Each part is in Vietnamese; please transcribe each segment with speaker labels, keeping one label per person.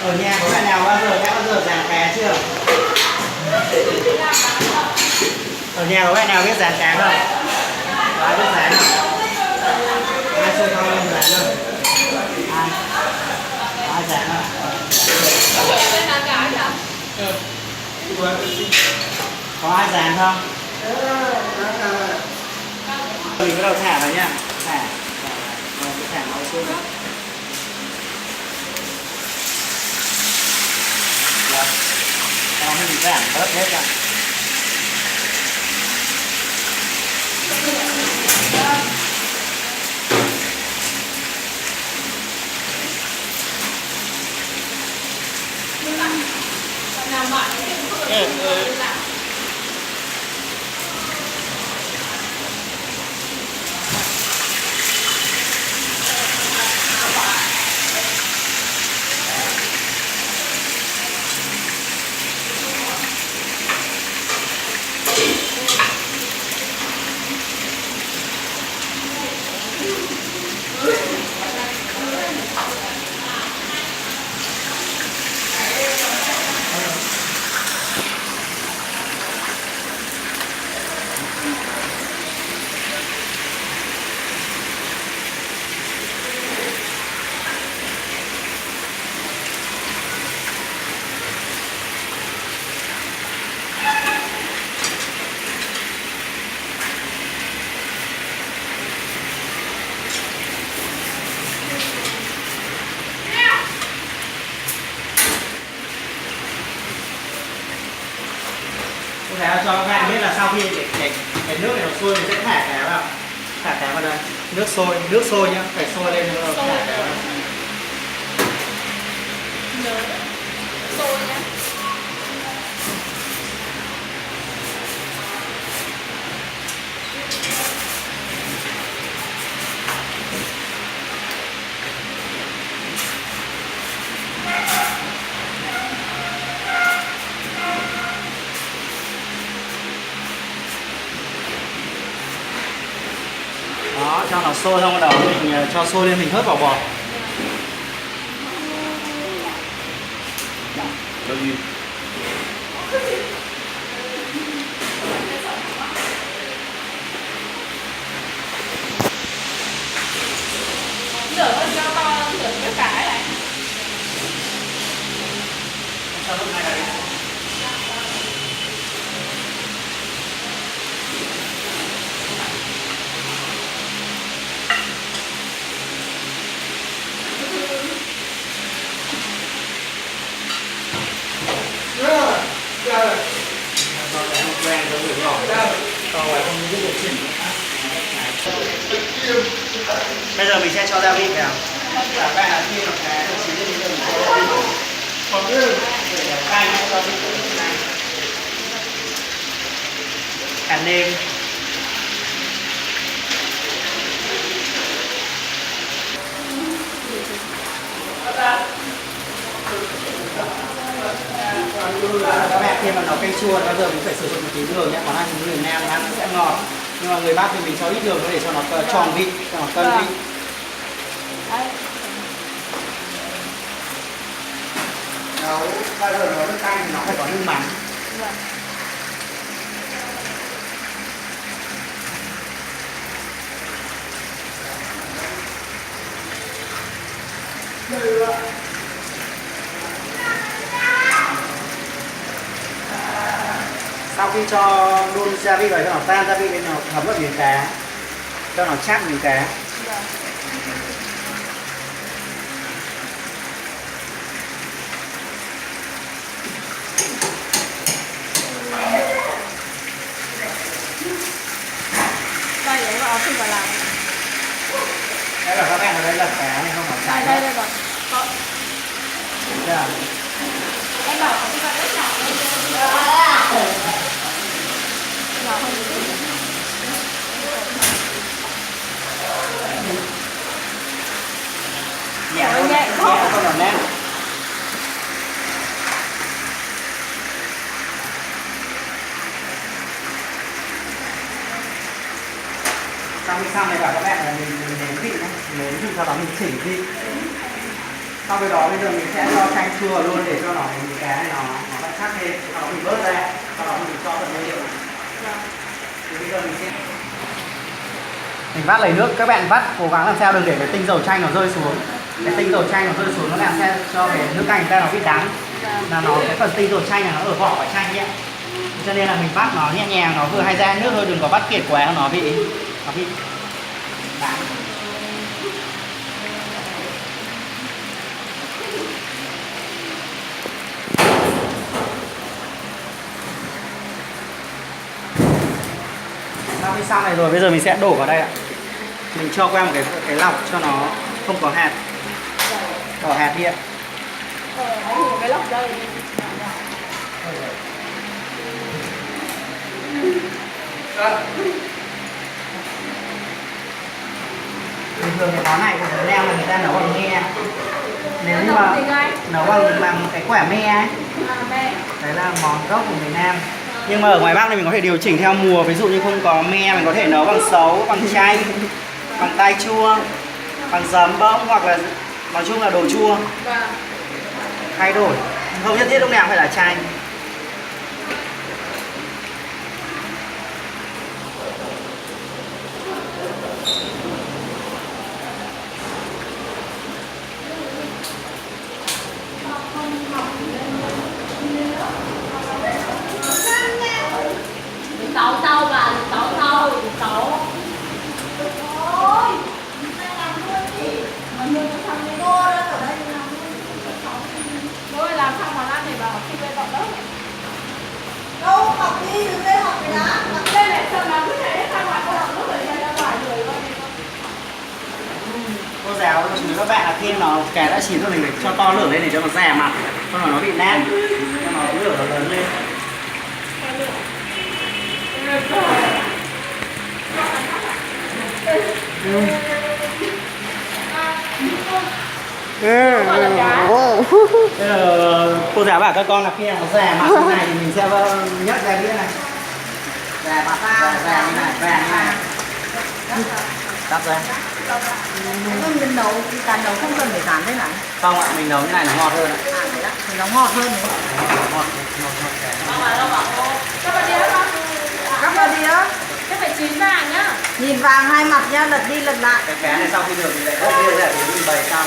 Speaker 1: Ở nhà có bạn nào đã bao giờ dàn cá chưa? Ở nhà có bạn nào biết dàn cá không? Có ai biết dàn không? Ai xông cao lên dàn không? Ai? Ai dàn không? Có ai dàn không? Mình bắt đầu thả vào nhá. Thả nó xuống. Rồi mình giảm bớt hết ra. Cho các bạn biết là sau khi cái nước này nó sôi mình sẽ thả cá vào, đây, nước sôi nhá, phải sôi lên rồi thả cá vào.
Speaker 2: Sôi nhá.
Speaker 1: Đó, cho nó sôi xong bắt đầu mình cho sôi lên mình hớt vào bột.
Speaker 3: Đâu gì?
Speaker 2: Lửa con cho to, lửa cái cái này.
Speaker 1: Cho lúc này là đi. Bây giờ mình sẽ cho gia vị vào. Và bạn là khi mà cá nó chín lên mình cho gia vị. Còn để cay cho vị này. Hạt nêm. Các bạn khi mà nấu canh chua bao giờ mình phải sử dụng một tí đường nhé, còn ăn người Nam ăn sẽ ngọt, nhưng mà người Bắc thì mình cho ít đường để cho nó tròn vị, cho nó cân vị. Nấu bao giờ nấu nước canh thì nó phải có nước mắm. Sau khi cho đun gia vị vào cho nó tan gia vị lên nó thấm vào miếng cá, cho nó chắc miếng cá.
Speaker 2: Đây để vào khi vào làm.
Speaker 1: Đây là các bạn ở đây là cá này không phải
Speaker 2: Đây đây rồi. Có.
Speaker 1: Dạ.
Speaker 2: Em bảo có cái rất nhỏ đây. Nhỏ hơn một chút.
Speaker 1: Nhẹ không nó nén. Sau khi xong này bảo các bạn là mình nếm vị nhé, nếm vị sau đó mình chỉnh vị. Sau cái đó bây giờ mình sẽ cho chanh chua luôn để cho nó cái nó vẫn sắc lên, nó bị bớt ra, sau đó mình cho phần nguyên liệu này. Thì bây giờ mình vắt lấy nước, các bạn vắt cố gắng làm sao đừng để cái tinh dầu chanh nó rơi xuống. Cái tinh dầu chanh nó rơi xuống nó làm sao cho cái nước canh ta nó bị đắng, là nó cái phần tinh dầu chanh là nó ở vỏ quả chanh nhé. Cho nên là mình vắt nó nhẹ nhàng, nó vừa hay ra nước thôi, đừng có vắt kiệt quá nó bị đắng. Sau khi xong này rồi bây giờ mình sẽ đổ vào đây ạ. Mình cho qua một cái lọc cho nó không có hạt. Bỏ hạt đi ạ.
Speaker 2: Cái lọc đây.
Speaker 1: Bình thường cái món này của Việt Nam là người ta nấu bằng me. Nếu như mà nấu bằng cái quả me ấy, đấy là món gốc của miền Nam. Nhưng mà ở ngoài Bắc thì mình có thể điều chỉnh theo mùa. Ví dụ như không có me mình có thể nấu bằng sấu, bằng chanh, bằng tai chua, bằng giấm bông, hoặc là nói chung là đồ chua. Thay đổi, không nhất thiết lúc nào phải là chanh.
Speaker 2: Tấu và tấu thôi, tấu. Ôi, này làm luôn đi. Mà luôn thằng này cô đó ở đây làm luôn. Rồi làm xong mà ăn thì bảo khi về tập lớp. Đâu học đi, đừng lên học cái đã. Lên này sao mà cứ thế ra ngoài cô học lớp rồi ra ngoài rồi coi đi.
Speaker 1: Cô giáo chú các bạn là khi nó cái đã chín rồi mình phải cho to lửa lên để cho nó rẻ mặt, không là nó bị nát, cho nó lửa nó lớn lên. Cô giáo bảo các con là khi nào nó rẻ mặt như này thì mình sẽ nhấc ra đĩa này, rẻ mặt rẻ như này, vàng như này, đắp ra.
Speaker 2: Mình nấu cán nấu không cần phải dán thế này.
Speaker 1: Không ạ, mình nấu như này nó ngọt hơn ạ.
Speaker 2: Thì nó ngọt hơn đấy.
Speaker 1: Ngọt.
Speaker 2: Các bạn đĩa không? Các bạn đĩa. Cái phải chín vàng nhá. Nhìn vàng hai mặt nhá, lật đi lật lại.
Speaker 1: Cái cá này sau khi được mình lại vớt bia ra để mình bày xong.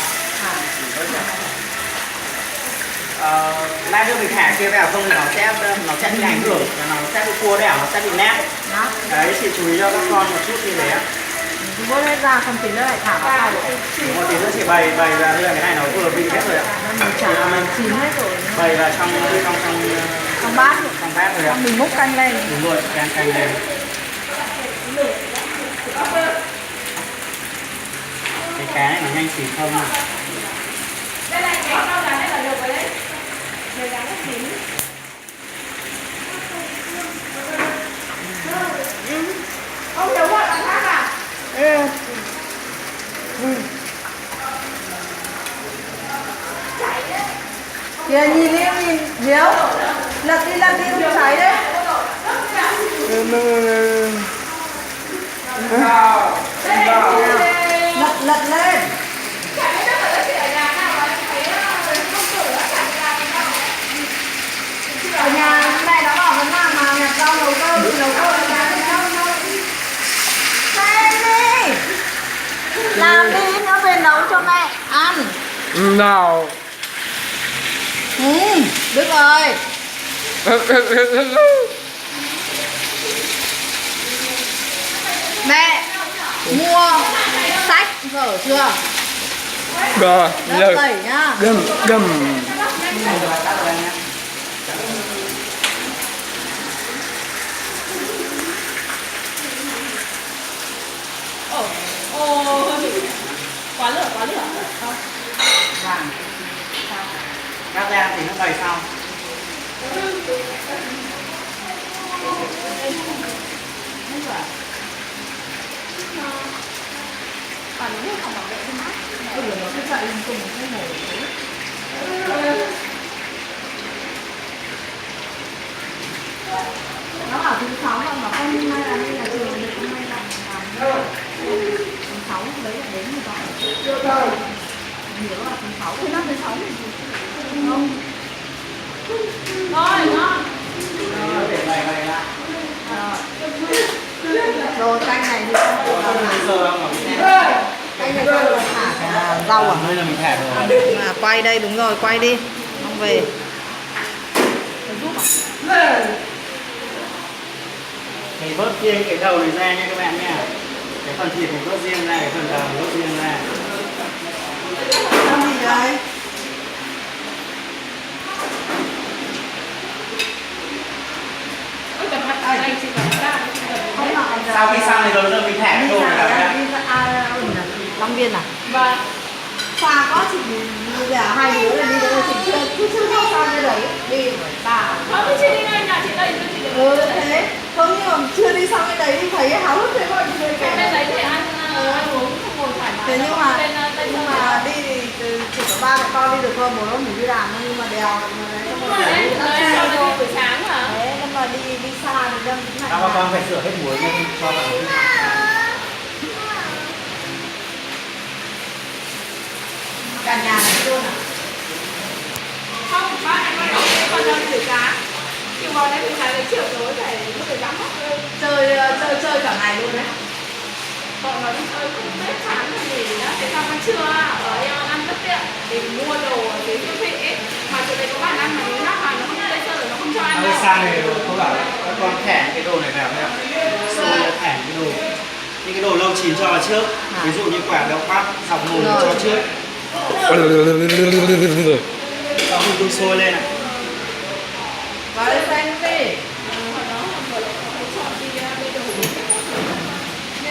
Speaker 1: Lát nữa mình thả kia vào không thì nó sẽ bị ảnh hưởng, nó sẽ bị cua đẻo, nó sẽ bị nát.
Speaker 2: Đó.
Speaker 1: Đấy, chị chú ý cho các con một chút như thế ạ.
Speaker 2: Bố lấy ra không tí nữa lại thả vào tay.
Speaker 1: Một tí nữa chị bày ra đây là cái này nó vừa bị hết rồi ạ.
Speaker 2: Mình chả mình chín hết rồi.
Speaker 1: Bày vào trong
Speaker 2: bát.
Speaker 1: Trong bát rồi ạ.
Speaker 2: Mình múc canh lên.
Speaker 1: Đúng rồi, canh lên. Cái cá này nó nhanh chín không à.
Speaker 2: Đây là cái rau đá này là được rồi đấy. Đây là nó chín. Ông nấu gọi là khác à?
Speaker 3: Kìa nhìn đi em nhìn Hiếu. Lật đi không cháy đấy. Lật lên. Ở nhà mẹ đã bảo vẫn làm mà nhặt rau nấu cơm Mẹ đi. Làm đi nó về nấu cho mẹ ăn.
Speaker 4: nào
Speaker 3: Được rồi. Mẹ mua sách vở chưa?
Speaker 4: rồi
Speaker 3: Lớp 7 nhá.
Speaker 4: gầm
Speaker 2: Quá lửa. Không.
Speaker 1: Vàng. Cắt ra thì nó bày xong.
Speaker 2: Còn nếu không bảo vệ cho mắt.
Speaker 3: Nó cứ chạy lung tung cái nồi đấy. Nó bảo thứ 6 mà bảo con hôm nay là đi nhà trường được hôm nay làm thứ 6 đấy là đến rồi. Nhiều thì nó là thứ 6.
Speaker 2: Thứ 5 thứ 6 thì không. Rồi, ngon.
Speaker 1: Để này này lại.
Speaker 3: Đồ canh này thì không có
Speaker 1: Sơ không?
Speaker 3: canh này là thả cả rau à?
Speaker 1: Đây là mình thả rồi.
Speaker 3: À, quay đây đúng rồi, quay đi. Không về.
Speaker 1: Mình vớt riêng cái đầu này ra nha các bạn nha. Cái phần thịt mình vớt riêng ra, cái phần đầu mình vớt riêng ra.
Speaker 3: Làm gì đấy?
Speaker 2: Ôi, cầm mặt anh chị cầm ra.
Speaker 1: Sau khi xong thì rồi mình thả cái đồ này vào nha.
Speaker 3: Long Biên à?
Speaker 2: Vâng.
Speaker 3: Xa có chị là hai đứa là đi đâu chị chưa xong cái đấy đi phải bà.
Speaker 2: Không, chị đi ngay nhà chị đây cho chị được.
Speaker 3: Thế không, nhưng mà chưa đi xong cái đấy thì thấy háo hức thế mọi người
Speaker 2: Cái bên đấy thì ăn uống không ngồi thoải mái.
Speaker 3: thế nhưng mà đi thì chỉ có ba mẹ con đi được thôi, bố nó mình đi làm thôi, nhưng mà đèo mà đấy không có
Speaker 2: Đấy,
Speaker 3: thể
Speaker 2: đấy, cho nó đi buổi sáng hả?
Speaker 3: đấy, nhưng mà đi xa thì đâm cũng
Speaker 1: Các
Speaker 3: lạnh.
Speaker 1: con phải sửa hết muối nha cho vào.
Speaker 3: Cả nhà này luôn à?
Speaker 2: Không, ba em nói đấy còn đang buổi sáng. Chiều vào đấy buổi sáng đến chiều tối phải có thể dám mất thôi.
Speaker 3: Chơi cả ngày luôn đấy.
Speaker 2: Bọn nó đi chơi cũng biết sáng rồi nghỉ đó. Thế xong ăn trưa ở ăn rất tiện. Thì mua đồ ở dưới siêu thị ấy. Mà chỗ đấy có bàn ăn mà nếu nắp mà nó không tây sơ nó không cho ăn
Speaker 1: Hơi
Speaker 2: đâu.
Speaker 1: sang thì tôi bảo các con thẻ cái đồ này vào nhá. Xong rồi thẻ cái đồ. Những cái đồ lâu chín cho vào trước. Ví dụ như quả đậu bắp, sọc mùi cho trước. Xong rồi tôi sôi lên này.
Speaker 3: Vào đây xem đi.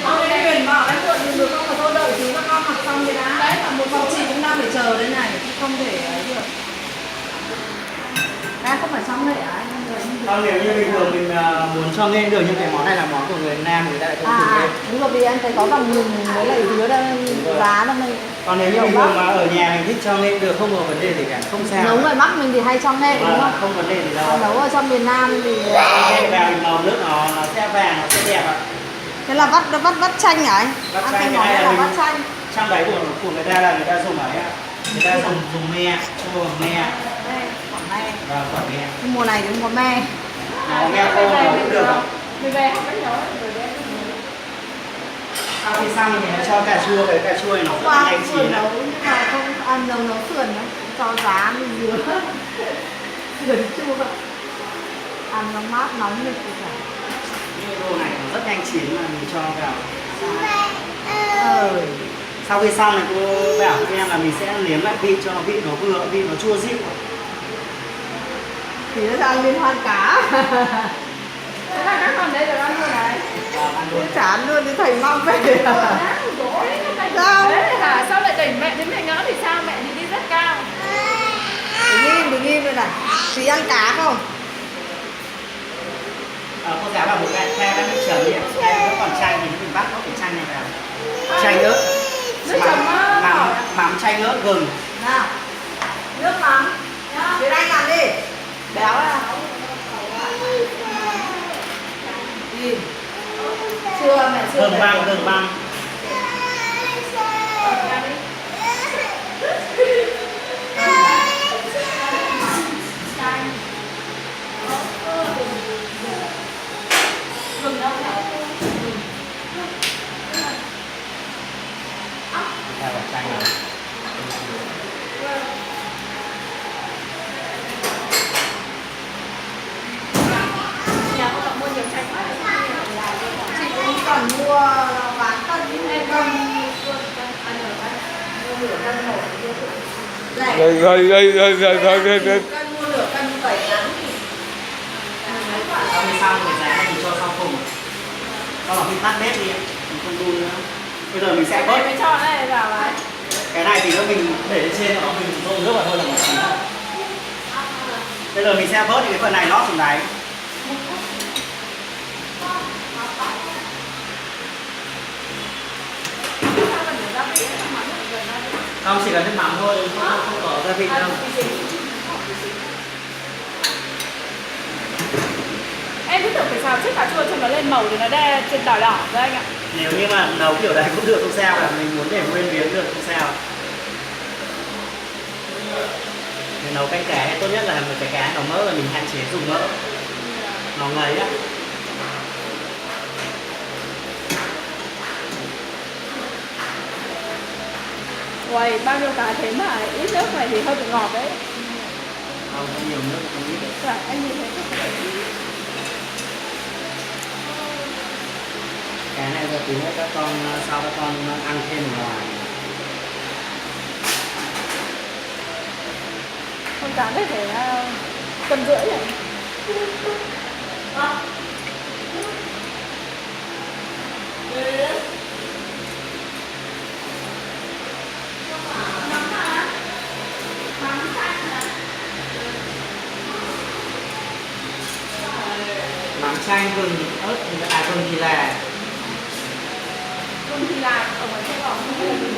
Speaker 3: Ông ấy Huyền bảo em muộn thì được không, mà thôi đợi tí các con mặc xong rồi đã. Đấy, mà một phòng chị cũng đang phải chờ đây này, không thể ấy được. Em không phải xong rồi à?
Speaker 1: Còn nếu như bình thường mình muốn cho nghe được nhưng cái món này là món của người Nam, người ta lại không dùng lên.
Speaker 3: Đúng rồi, vì em thấy có vòng nhìn với lại dứa đây giá nó mình.
Speaker 1: Còn nếu như bình thường mà ở nhà mình thích cho nghe được không có vấn đề gì cả, không sao.
Speaker 3: Nấu ngoài Bắc mình thì hay cho nghệ đúng không?
Speaker 1: Không vấn đề gì đâu.
Speaker 3: Còn nấu ở trong miền Nam thì
Speaker 1: Nghe vào thì màu nước nó sẽ vàng, nó sẽ đẹp ạ.
Speaker 3: thế là vắt chanh hả anh?
Speaker 1: Vắt
Speaker 3: Ăn
Speaker 1: chanh
Speaker 3: cái
Speaker 1: cái
Speaker 3: món
Speaker 1: này
Speaker 3: này
Speaker 1: là
Speaker 3: là vắt
Speaker 1: mình-
Speaker 3: chanh.
Speaker 1: Trong đấy của người ta là người ta dùng ấy ạ. Người ta dùng me, cho vào me
Speaker 3: Đây, quả me.
Speaker 1: và quả me.
Speaker 3: Mùa này thì không có me.
Speaker 1: Có me khô nó cũng được ạ.
Speaker 2: Mình về không biết nấu rồi đấy.
Speaker 1: Sau khi xong thì nó cho cà chua, cái cà chua này nó rất là
Speaker 3: Qua
Speaker 1: nhanh
Speaker 3: sườn
Speaker 1: chín ạ.
Speaker 3: nấu nhưng mà không ăn nấu sườn nữa, cho giá với dứa. Sườn chua. Ăn nó mát nóng được thì cả.
Speaker 1: Những cái đồ này nó rất nhanh chín mà mình cho vào. Sau khi xong thì cô bảo với em là mình sẽ nếm lại vị cho vị nó vừa, vị nó chua dịu.
Speaker 3: Thì nó sang liên hoan cá.
Speaker 2: Thế là các con đấy được ăn luôn này.
Speaker 1: Ăn luôn.
Speaker 3: Chán luôn thì thầy mang về. Sao?
Speaker 2: Đấy hả? Sao lại đẩy mẹ đến mẹ ngỡ thì sao? Mẹ thì đi rất cao.
Speaker 3: Đừng im rồi này. Thì ăn cá không?
Speaker 1: Cô giáo bảo một bạn theo các nước chấm đi ạ. Em nó còn chanh thì nó mình bắt nó phải chanh này vào. Chanh ớt.
Speaker 2: Nước chấm á.
Speaker 1: Mắm chanh ớt gừng.
Speaker 3: Nào. Nước mắm. Thế anh làm đi. Béo à? Đi. Chưa mẹ chưa.
Speaker 1: Gừng băm, gừng băm.
Speaker 2: Gừng đâu hả?
Speaker 1: Theo vào chanh này.
Speaker 2: Nhà con đã mua nhiều chanh quá.
Speaker 3: Chị cũng còn mua bán cân
Speaker 2: Em
Speaker 3: cân.
Speaker 2: ăn được đấy.
Speaker 3: Mua nửa cân nổi. Rẻ. Cân mua nửa cân 7
Speaker 1: Sau khi xong thì giá mình cho sau cùng. Sau đó mình tắt bếp đi ạ. Mình không đun nữa. Bây giờ mình sẽ
Speaker 2: Em
Speaker 1: bớt.
Speaker 2: mới cho này vào ấy.
Speaker 1: Cái này thì nó mình để lên trên nó mình trộn nước vào thôi là một chín. Bây giờ mình sẽ bớt cái phần này lót xuống đáy. Không, chỉ cần nước mắm thôi, không có gia vị đâu.
Speaker 2: Em cứ tưởng phải xào trước cà chua cho nó lên màu thì nó đe trên đỏ đỏ rồi anh ạ.
Speaker 1: Nếu như mà nấu kiểu đấy cũng được không sao, là mình muốn để nguyên miếng được không sao. nấu canh cá thì tốt nhất là một cái cá nó mỡ và mình hạn chế dùng mỡ, nó ngấy á.
Speaker 2: Quầy bao nhiêu cá thế mà ít nước này thì hơi bị ngọt đấy.
Speaker 1: Không có nhiều nước không ít.
Speaker 2: Dạ, anh nhìn thấy không?
Speaker 1: Cái này giờ tí nữa các con sau các con ăn thêm ở ngoài.
Speaker 2: Con cá này phải cân rưỡi này.
Speaker 1: Mắm chanh, gừng, ớt, gừng thì là
Speaker 2: Gừng thì là ở ngoài Sài Gòn không phải là gừng.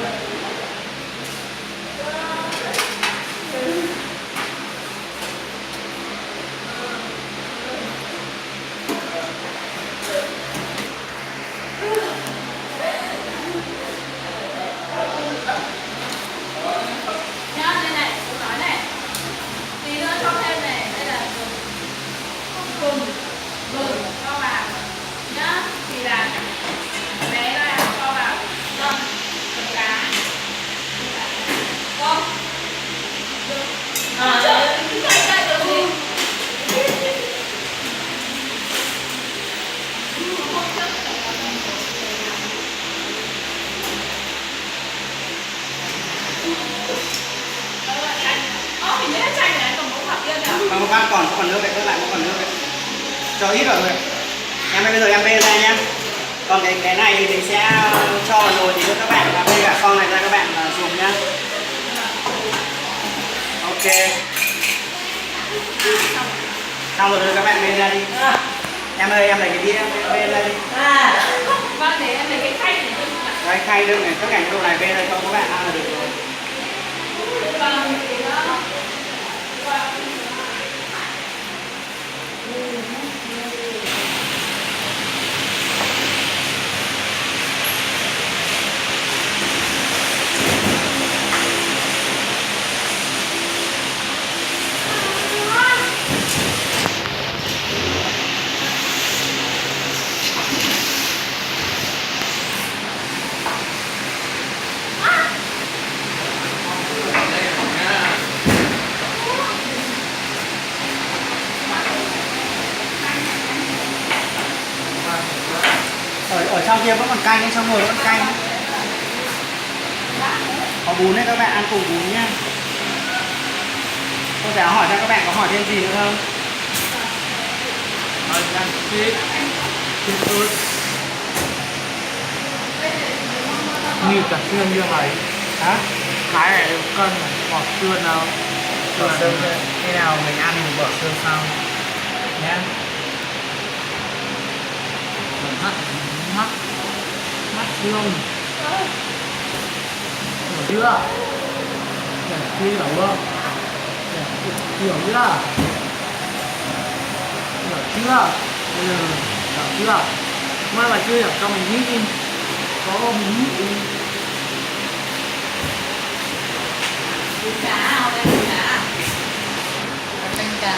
Speaker 2: Nhá, đây này, tôi nói này. Tí nữa cho thêm này, đây là gừng, gừng cho vào nhá, thì là bé ra cho vào dầm phần cá, không? Trời, chạy được gì? Hình như là chanh này còn một hạt tiên nữa.
Speaker 1: một bát còn nước đấy, ớt lại còn nước đấy. Cho ít vào thôi. Em ơi, bây giờ em bê ra nhá. Còn cái này thì mình sẽ cho vào nồi thì cho các bạn, và bê cả con này ra các bạn dùng nhá. Ok. Xong rồi các bạn bê ra đi. Em ơi, em lấy cái đĩa em bê ra đi.
Speaker 2: Vâng, để em lấy cái khay này.
Speaker 1: Đấy, khay đựng này, tất cả những đồ này bê ra cho các bạn ăn là được rồi.
Speaker 2: Vâng, thì đó.
Speaker 1: Ở trong kia vẫn còn canh ấy, trong nồi vẫn canh ấy. Có bún đấy, các bạn ăn cùng bún nhá. Cô giáo hỏi cho các bạn có hỏi thêm gì nữa không?
Speaker 4: Như cả xương như này.
Speaker 1: Hả?
Speaker 4: Cái này cân này, bọt xương nào.
Speaker 1: Bỏ xương thôi. Khi nào mình ăn mình bỏ xương sau nhé.
Speaker 4: Mắt, mắt, mắt xương. Hiểu chưa? Hiểu không? Hiểu chưa? Hiểu chưa? Bây giờ hiểu chưa? Mai mà chưa hiểu cho mình nghĩ. Có mình nghĩ.
Speaker 2: Cá, đây là cá. Canh cá.